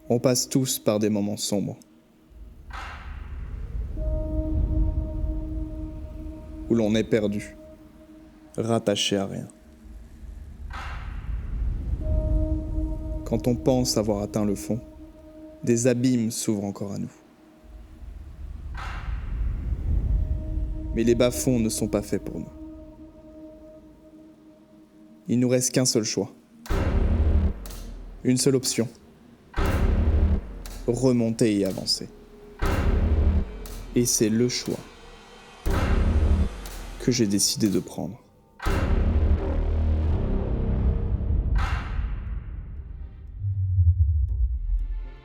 On passe tous par des moments sombres, où l'on est perdu, rattaché à rien. Quand on pense avoir atteint le fond, des abîmes s'ouvrent encore à nous. Mais les bas-fonds ne sont pas faits pour nous. Il nous reste qu'un seul choix. Une seule option. Remonter et avancer. Et c'est le choix que j'ai décidé de prendre.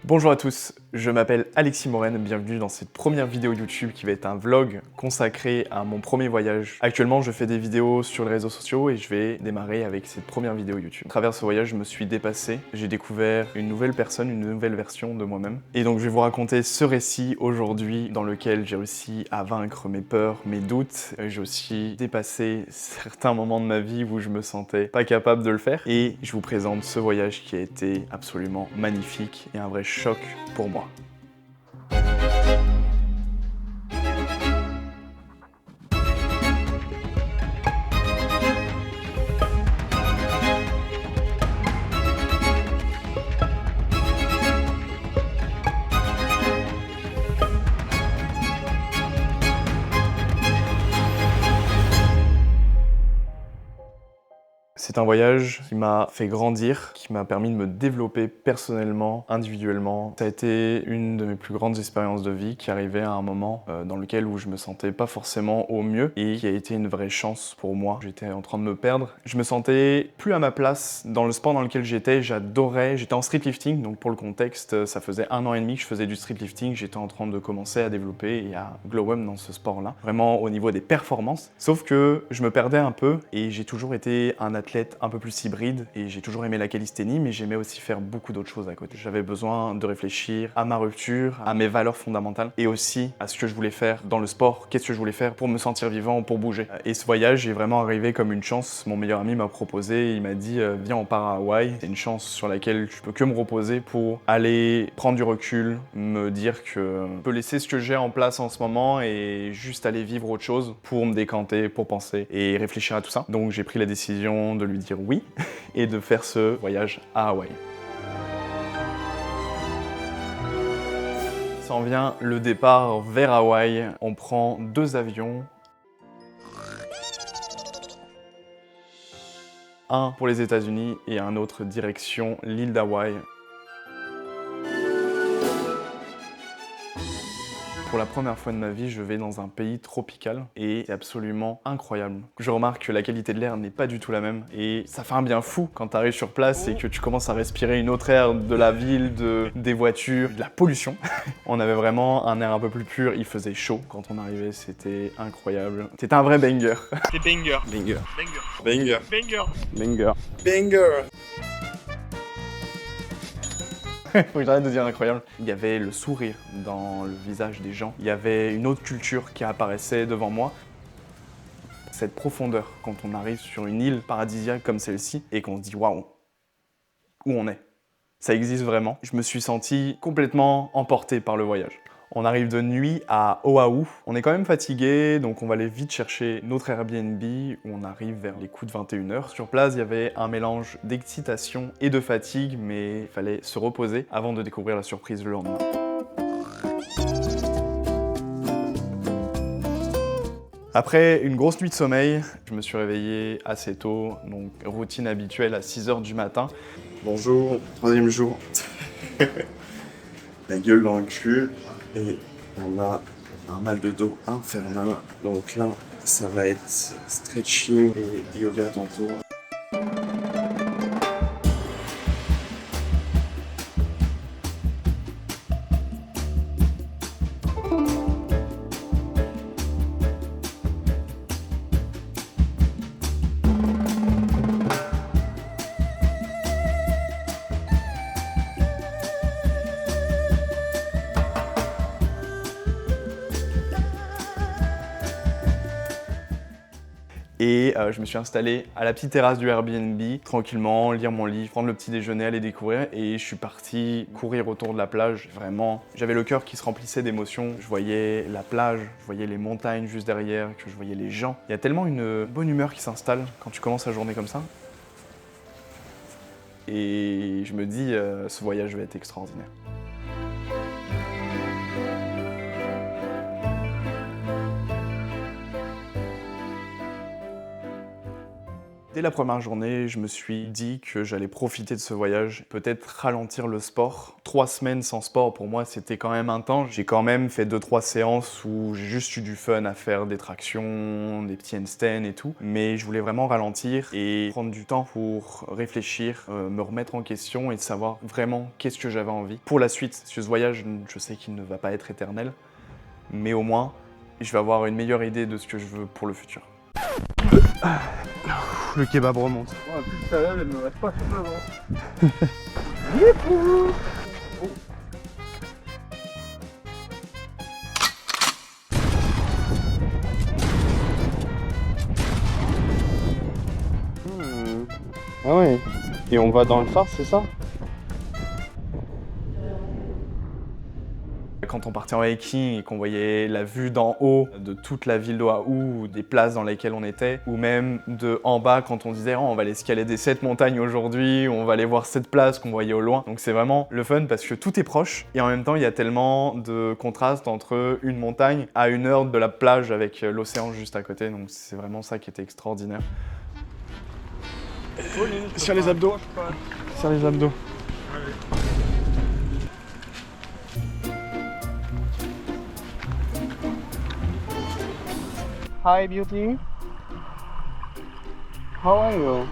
Bonjour à tous, je m'appelle Alexis Morène, bienvenue dans cette première vidéo YouTube qui va être un vlog consacré à mon premier voyage. Actuellement, je fais des vidéos sur les réseaux sociaux et je vais démarrer avec cette première vidéo YouTube. À travers ce voyage, je me suis dépassé, j'ai découvert une nouvelle personne, une nouvelle version de moi-même. Et donc je vais vous raconter ce récit aujourd'hui dans lequel j'ai réussi à vaincre mes peurs, mes doutes. J'ai aussi dépassé certains moments de ma vie où je me sentais pas capable de le faire. Et je vous présente ce voyage qui a été absolument magnifique et un vrai choc pour moi. C'est un voyage qui m'a fait grandir, qui m'a permis de me développer personnellement, individuellement. Ça a été une de mes plus grandes expériences de vie qui arrivait à un moment dans lequel où je me sentais pas forcément au mieux et qui a été une vraie chance pour moi. J'étais en train de me perdre. Je me sentais plus à ma place dans le sport dans lequel j'étais. J'adorais. J'étais en street lifting, donc pour le contexte, ça faisait 1 an et demi que je faisais du street lifting. J'étais en train de commencer à développer et à glow up dans ce sport-là, vraiment au niveau des performances. Sauf que je me perdais un peu et j'ai toujours été un athlète un peu plus hybride et j'ai toujours aimé la calisthénie, mais j'aimais aussi faire beaucoup d'autres choses à côté. J'avais besoin de réfléchir à ma rupture, à mes valeurs fondamentales et aussi à ce que je voulais faire dans le sport, qu'est-ce que je voulais faire pour me sentir vivant, pour bouger. Et ce voyage est vraiment arrivé comme une chance. Mon meilleur ami m'a proposé, il m'a dit viens on part à Hawaï. C'est une chance sur laquelle je peux que me reposer pour aller prendre du recul, me dire que je peux laisser ce que j'ai en place en ce moment et juste aller vivre autre chose pour me décanter, pour penser et réfléchir à tout ça. Donc j'ai pris la décision de lui dire oui et de faire ce voyage à Hawaï. Ça en vient le départ vers Hawaï. On prend 2 avions. Un pour les États-Unis et un autre direction l'île d'Hawaï. Pour la première fois de ma vie, je vais dans un pays tropical et c'est absolument incroyable. Je remarque que la qualité de l'air n'est pas du tout la même et ça fait un bien fou quand tu arrives sur place et que tu commences à respirer une autre air de la ville, des voitures, de la pollution. On avait vraiment un air un peu plus pur, il faisait chaud quand on arrivait, c'était incroyable. C'était un vrai banger. C'est banger. Banger. Banger. Banger. Banger. Banger. Banger. Faut que j'arrête de dire incroyable. Il y avait le sourire dans le visage des gens. Il y avait une autre culture qui apparaissait devant moi. Cette profondeur quand on arrive sur une île paradisiaque comme celle-ci et qu'on se dit waouh, où on est. Ça existe vraiment. Je me suis senti complètement emporté par le voyage. On arrive de nuit à Oahu. On est quand même fatigué, donc on va aller vite chercher notre Airbnb où on arrive vers les coups de 21h. Sur place, il y avait un mélange d'excitation et de fatigue, mais il fallait se reposer avant de découvrir la surprise le lendemain. Après une grosse nuit de sommeil, je me suis réveillé assez tôt, donc routine habituelle à 6h du matin. Bonjour, 3e jour. La gueule dans le cul et on a un mal de dos infernal. Donc là, ça va être stretching et yoga tantôt. Et je me suis installé à la petite terrasse du Airbnb, tranquillement, lire mon livre, prendre le petit déjeuner, aller découvrir. Et je suis parti courir autour de la plage. Vraiment, j'avais le cœur qui se remplissait d'émotions. Je voyais la plage, je voyais les montagnes juste derrière, que je voyais les gens. Il y a tellement une bonne humeur qui s'installe quand tu commences la journée comme ça. Et je me dis, ce voyage va être extraordinaire. Dès la première journée, je me suis dit que j'allais profiter de ce voyage, peut-être ralentir le sport. 3 semaines sans sport, pour moi, c'était quand même intense. J'ai quand même fait 2-3 séances où j'ai juste eu du fun à faire des tractions, des petits handstands et tout. Mais je voulais vraiment ralentir et prendre du temps pour réfléchir, me remettre en question et savoir vraiment qu'est-ce que j'avais envie. Pour la suite, parce que ce voyage, je sais qu'il ne va pas être éternel, mais au moins, je vais avoir une meilleure idée de ce que je veux pour le futur. Le kebab remonte. Ouais, plus ça elle me reste pas sur le ventre. Ah ouais. Et on va dans le phare, c'est ça? Quand on partait en hiking et qu'on voyait la vue d'en haut de toute la ville d'Oahu, des places dans lesquelles on était, ou même de en bas quand on disait oh, on va aller escalader cette montagne aujourd'hui, on va aller voir cette place qu'on voyait au loin. Donc c'est vraiment le fun parce que tout est proche et en même temps il y a tellement de contraste entre une montagne à 1 heure de la plage avec l'océan juste à côté. Donc c'est vraiment ça qui était extraordinaire. Sur les abdos. Sur les abdos. Hi beauty. How are you?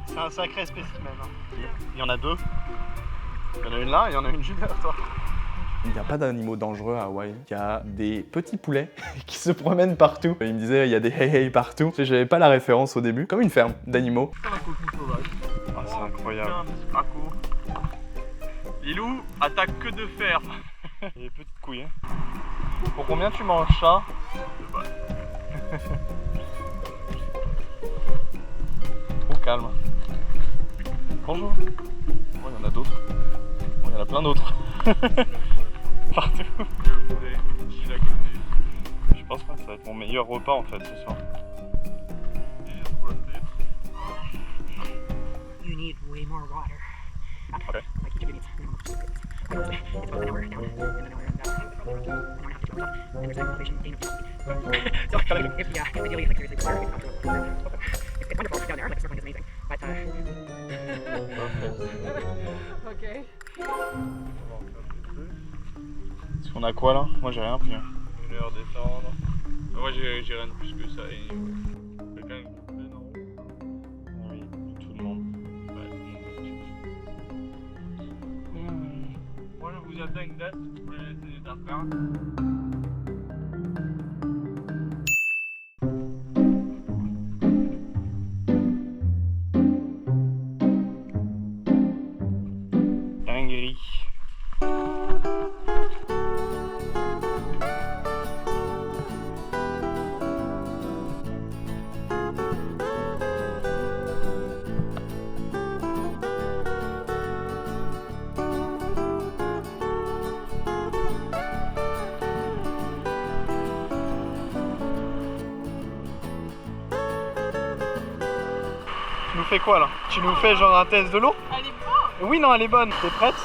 C'est un sacré spécimen. Hein. Il y en a 2. Il y en a une là et il y en a une juste derrière toi. Il n'y a pas d'animaux dangereux à Hawaï. Il y a des petits poulets qui se promènent partout. Il me disait il y a des hey-hey partout. J'avais pas la référence au début. Comme une ferme d'animaux. Un cochon sauvage. Ah, c'est incroyable. Un petit craco. Lilou attaque que de ferme. Il est petite couille. Hein. Pour combien tu manges ça? Au calme. Bonjour. Oh, il y en a d'autres. Oh, il y en a plein d'autres. Partout. Je pense pas que ça va être mon meilleur repas en fait ce soir. You need way more water. Okay. Like each of you needs. It's about an hour down, and then an hour down, an hour and a half to go up, and there's an elevation gain of 2 So if ideally like seriously water is up to it's wonderful down there, like the snorkeling is amazing. But Okay. Est-ce qu'on a quoi là? Moi j'ai rien pris. Hein. 1 heure descendre. Moi j'ai rien de plus que ça. Et quelqu'un qui me non. Oui, tout le monde. Ouais, tout le monde. Moi je vous attends une date, vous pouvez laisser des affaires. Dinguerie. Tu nous fais quoi là? Tu nous fais genre un test de l'eau? Elle est bonne. Oui, non, elle est bonne. T'es prête?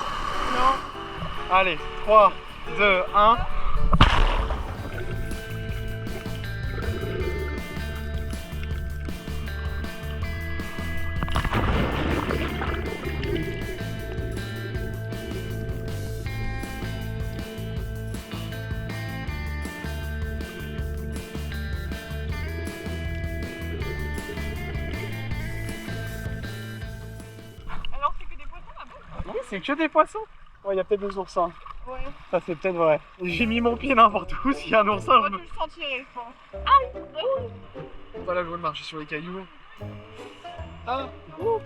Non. Allez, 3, 2, 1. Alors c'est que des poissons là-bas? Oui, c'est que des poissons. Ouais, il y a peut-être des oursins. Ouais. Ça, c'est peut-être vrai. J'ai mis mon pied n'importe où. S'il y a un oursin, Moi je me... tu le sentirais, je pense. Aïe. Pas la joie de marcher sur les cailloux. Ah, ouh.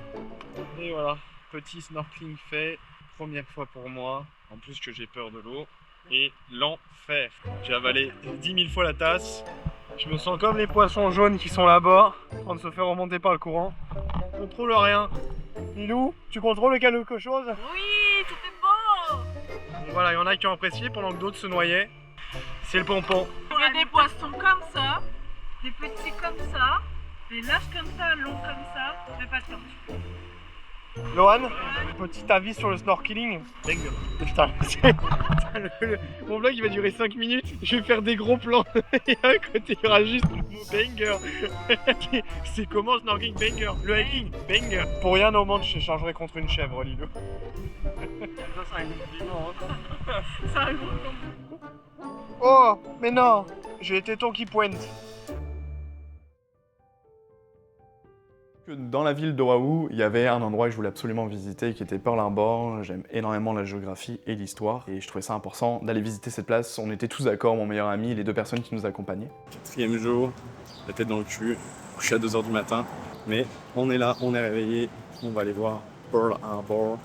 Et voilà, petit snorkeling fait, première fois pour moi, en plus que j'ai peur de l'eau, et l'enfer. J'ai avalé 10 000 fois la tasse, je me sens comme les poissons jaunes qui sont là-bas, en train de se faire remonter par le courant. Je contrôle rien. Lilou, tu contrôles quelque chose? Oui, c'était beau. Bon, voilà, il y en a qui ont apprécié pendant que d'autres se noyaient. C'est le pompon. Il y a des poissons comme ça, des petits comme ça, des larges comme ça, longs comme ça, mais pas de tortue. Lohan, petit avis sur le snorkeling. Banger. Putain, mon vlog il va durer 5 minutes. Je vais faire des gros plans. Et à côté il y aura juste le mot banger. C'est comment le snorkeling? Banger. Le hiking? Banger. Pour rien au monde, je changerai contre une chèvre, Lilo. Ça, c'est un compliment. Hein. C'est un gros compliment. Oh, mais non, j'ai les tétons qui pointent. Dans la ville d'Oahu, il y avait un endroit que je voulais absolument visiter qui était Pearl Harbor. J'aime énormément la géographie et l'histoire et je trouvais ça important d'aller visiter cette place. On était tous d'accord, mon meilleur ami et les deux personnes qui nous accompagnaient. 4e jour, la tête dans le cul, couché à 2h du matin. Mais on est là, on est réveillé, on va aller voir Pearl Harbor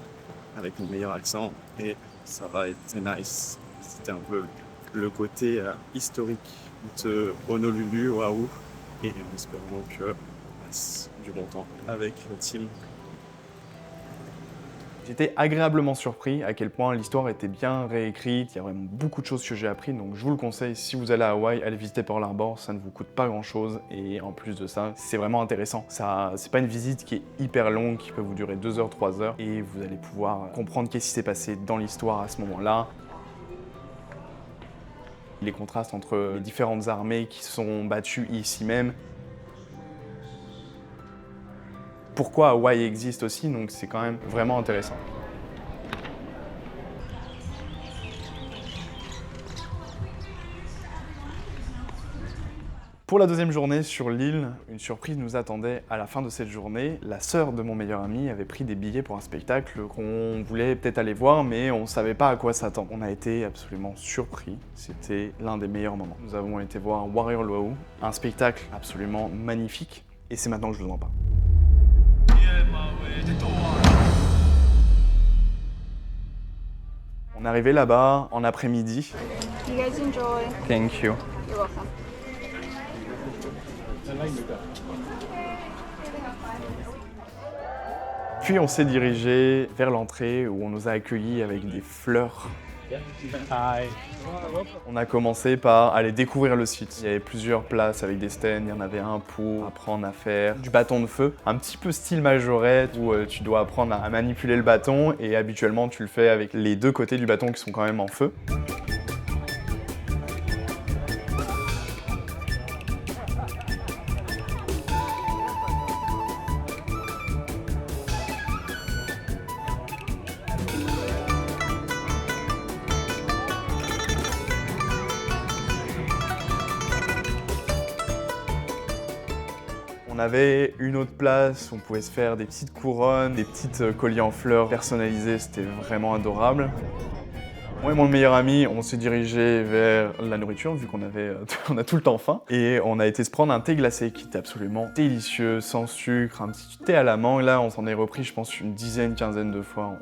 avec mon meilleur accent et ça va être très nice. C'était un peu le côté historique de Honolulu, Oahu, et en espérant que du bon temps avec le team. J'étais agréablement surpris à quel point l'histoire était bien réécrite, il y a vraiment beaucoup de choses que j'ai appris, donc je vous le conseille, si vous allez à Hawaï, allez visiter Pearl Harbor, ça ne vous coûte pas grand chose, et en plus de ça, c'est vraiment intéressant. C'est pas une visite qui est hyper longue, qui peut vous durer 2 heures, 3 heures, et vous allez pouvoir comprendre qu'est-ce qui s'est passé dans l'histoire à ce moment-là. Les contrastes entre les différentes armées qui sont battues ici même. Pourquoi Hawaï existe aussi, donc c'est quand même vraiment intéressant. Pour la deuxième journée sur l'île, une surprise nous attendait à la fin de cette journée. La sœur de mon meilleur ami avait pris des billets pour un spectacle qu'on voulait peut-être aller voir, mais on ne savait pas à quoi s'attendre. On a été absolument surpris, c'était l'un des meilleurs moments. Nous avons été voir Warrior Luau, un spectacle absolument magnifique, et c'est maintenant que je vous en parle. On est arrivé là-bas en après-midi. You guys enjoy. Thank you. You're welcome. Puis on s'est dirigé vers l'entrée où on nous a accueillis avec des fleurs. On a commencé par aller découvrir le site. Il y avait plusieurs places avec des stands, il y en avait un pour apprendre à faire du bâton de feu, un petit peu style majorette où tu dois apprendre à manipuler le bâton et habituellement tu le fais avec les deux côtés du bâton qui sont quand même en feu. On avait une autre place où on pouvait se faire des petites couronnes, des petites colliers en fleurs personnalisés, c'était vraiment adorable. Moi et mon meilleur ami, on s'est dirigé vers la nourriture vu qu'on on a tout le temps faim. Et on a été se prendre un thé glacé qui était absolument délicieux, sans sucre, un petit thé à la mangue. Là, on s'en est repris, je pense, une dizaine, quinzaine de fois.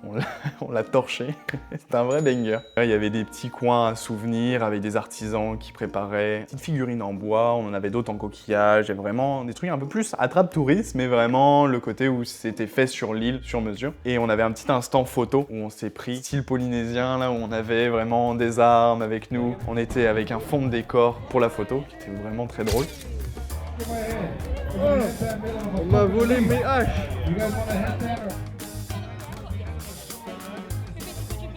On l'a torché. C'était un vrai banger. Il y avait des petits coins à souvenirs avec des artisans qui préparaient des petites figurines en bois. On en avait d'autres en coquillage. Il y avait vraiment des trucs un peu plus attrape-tourisme, mais vraiment le côté où c'était fait sur l'île, sur mesure. Et on avait un petit instant photo où on s'est pris style polynésien, là où on avait vraiment des armes avec nous. On était avec un fond de décor pour la photo, qui était vraiment très drôle. On m'a volé mes haches.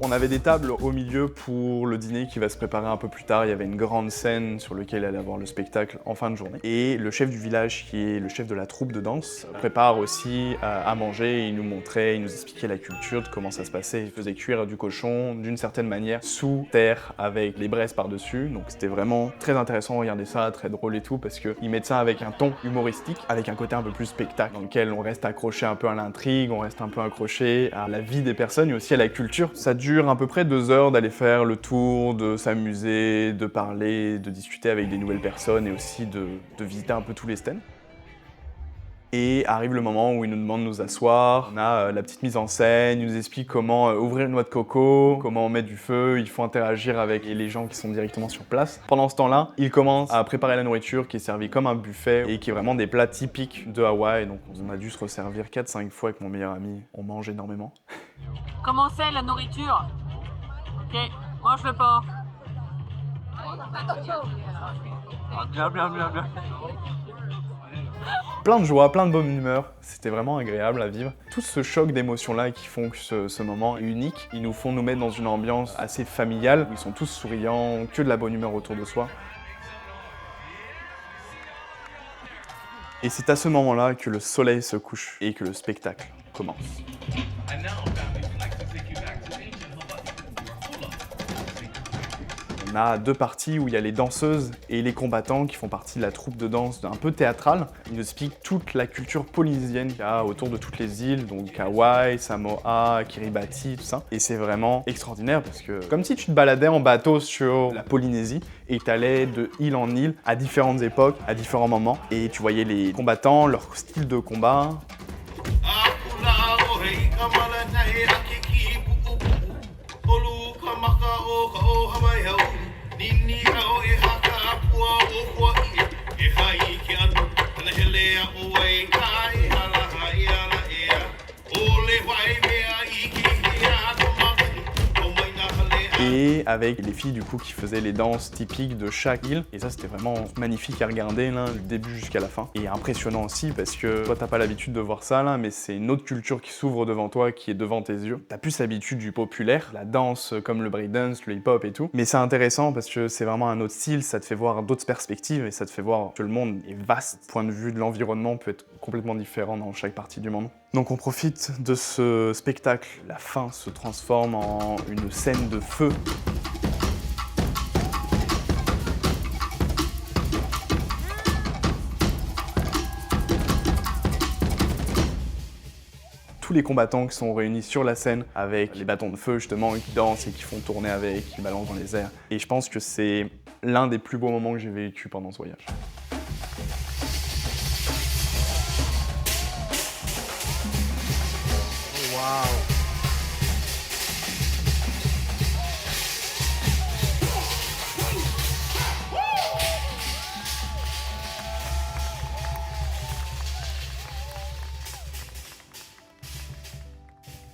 On avait des tables au milieu pour le dîner qui va se préparer un peu plus tard. Il y avait une grande scène sur laquelle allait avoir le spectacle en fin de journée. Et le chef du village, qui est le chef de la troupe de danse, prépare aussi à manger. Il nous montrait, il nous expliquait la culture, de comment ça se passait. Il faisait cuire du cochon d'une certaine manière, sous terre, avec les braises par-dessus. Donc c'était vraiment très intéressant de regarder ça, très drôle et tout, parce qu'ils mettent ça avec un ton humoristique, avec un côté un peu plus spectacle, dans lequel on reste accroché un peu à l'intrigue, on reste un peu accroché à la vie des personnes et aussi à la culture. Ça dure à peu près 2 heures d'aller faire le tour, de s'amuser, de parler, de discuter avec des nouvelles personnes et aussi de visiter un peu tous les stands. Et arrive le moment où ils nous demandent de nous asseoir. On a la petite mise en scène, ils nous expliquent comment ouvrir une noix de coco, comment mettre du feu, il faut interagir avec les gens qui sont directement sur place. Pendant ce temps-là, ils commencent à préparer la nourriture qui est servie comme un buffet et qui est vraiment des plats typiques de Hawaï. Donc on a dû se resservir 4-5 fois avec mon meilleur ami. On mange énormément. Comment c'est la nourriture? Ok, mange-le pas. Bien. Plein de joie, plein de bonne humeur, c'était vraiment agréable à vivre. Tout ce choc d'émotions-là qui font que ce moment est unique, ils nous font nous mettre dans une ambiance assez familiale, où ils sont tous souriants, que de la bonne humeur autour de soi. Et c'est à ce moment-là que le soleil se couche et que le spectacle commence. On a deux parties où il y a les danseuses et les combattants qui font partie de la troupe de danse un peu théâtrale. Ils nous expliquent toute la culture polynésienne qu'il y a autour de toutes les îles, donc Hawaï, Samoa, Kiribati, tout ça. Et c'est vraiment extraordinaire parce que comme si tu te baladais en bateau sur la Polynésie et t'allais de île en île à différentes époques, à différents moments. Et tu voyais les combattants, leur style de combat. Et avec les filles du coup qui faisaient les danses typiques de chaque île. Et ça c'était vraiment magnifique à regarder là, du début jusqu'à la fin. Et impressionnant aussi parce que toi t'as pas l'habitude de voir ça là, mais c'est une autre culture qui s'ouvre devant toi, qui est devant tes yeux. T'as plus l'habitude du populaire, la danse comme le breakdance, le hip-hop et tout. Mais c'est intéressant parce que c'est vraiment un autre style, ça te fait voir d'autres perspectives et ça te fait voir que le monde est vaste. Le point de vue de l'environnement peut être complètement différent dans chaque partie du monde. Donc on profite de ce spectacle. La fin se transforme en une scène de feu. Tous les combattants qui sont réunis sur la scène avec les bâtons de feu justement, qui dansent et qui font tourner avec, qui balancent dans les airs. Et je pense que c'est l'un des plus beaux moments que j'ai vécu pendant ce voyage.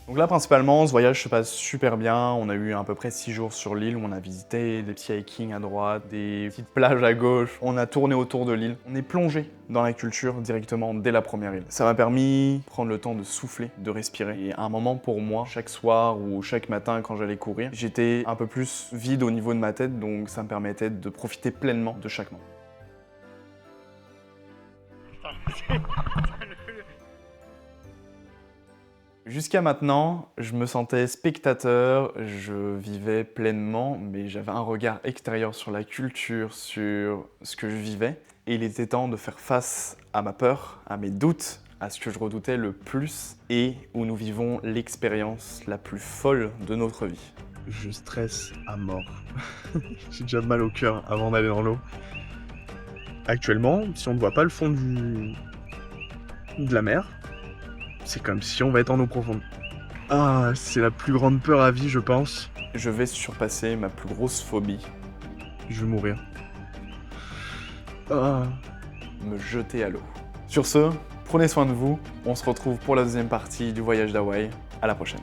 Donc là, principalement, ce voyage se passe super bien. On a eu à peu près 6 jours sur l'île où on a visité des petits hiking à droite, des petites plages à gauche. On a tourné autour de l'île. On est plongé dans la culture directement dès la première île. Ça m'a permis de prendre le temps de souffler, de respirer. Et à un moment pour moi, chaque soir ou chaque matin quand j'allais courir, j'étais un peu plus vide au niveau de ma tête, donc ça me permettait de profiter pleinement de chaque moment. Jusqu'à maintenant, je me sentais spectateur, je vivais pleinement, mais j'avais un regard extérieur sur la culture, sur ce que je vivais. Et il était temps de faire face à ma peur, à mes doutes, à ce que je redoutais le plus et où nous vivons l'expérience la plus folle de notre vie. Je stresse à mort. J'ai déjà mal au cœur avant d'aller dans l'eau. Actuellement, si on ne voit pas le fond de la mer, c'est comme si on va être en eau profonde. Ah, c'est la plus grande peur à vie, je pense. Je vais surpasser ma plus grosse phobie. Je vais mourir. Ah. Me jeter à l'eau. Sur ce, prenez soin de vous. On se retrouve pour la deuxième partie du voyage d'Hawaï. À la prochaine.